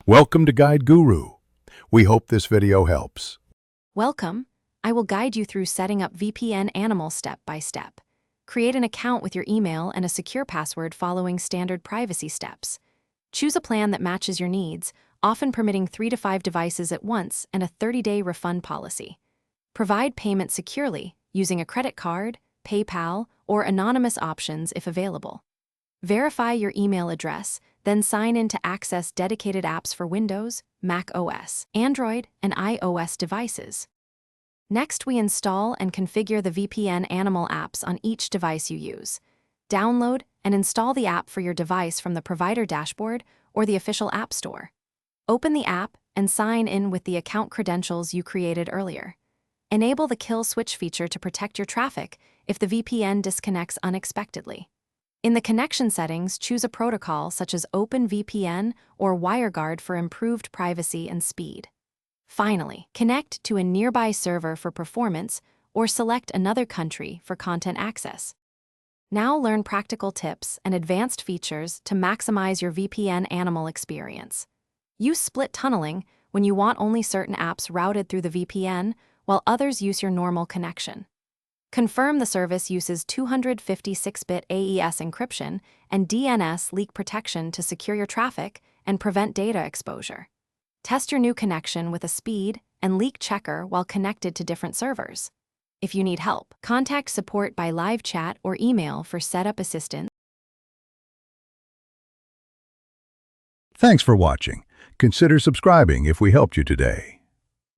Welcome to Guide Guru. We hope this video helps. Welcome. I will guide you through setting up VPN Animal step by step. Create an account with your email and a secure password following standard privacy steps. Choose a plan that matches your needs, often permitting 3 to 5 devices at once and a 30-day refund policy. Provide payment securely using a credit card, PayPal, or anonymous options if available. Verify your email address, then sign in to access dedicated apps for Windows, Mac OS, Android, and iOS devices. Next, we install and configure the VPN Animal apps on each device you use. Download and install the app for your device from the provider dashboard or the official App Store. Open the app and sign in with the account credentials you created earlier. Enable the kill switch feature to protect your traffic if the VPN disconnects unexpectedly. In the connection settings, choose a protocol such as OpenVPN or WireGuard for improved privacy and speed. Finally, connect to a nearby server for performance or select another country for content access. Now learn practical tips and advanced features to maximize your VPN Animal experience. Use split tunneling when you want only certain apps routed through the VPN while others use your normal connection. Confirm the service uses 256-bit AES encryption and DNS leak protection to secure your traffic and prevent data exposure. Test your new connection with a speed and leak checker while connected to different servers. If you need help, contact support by live chat or email for setup assistance. Thanks for watching. Consider subscribing if we helped you today.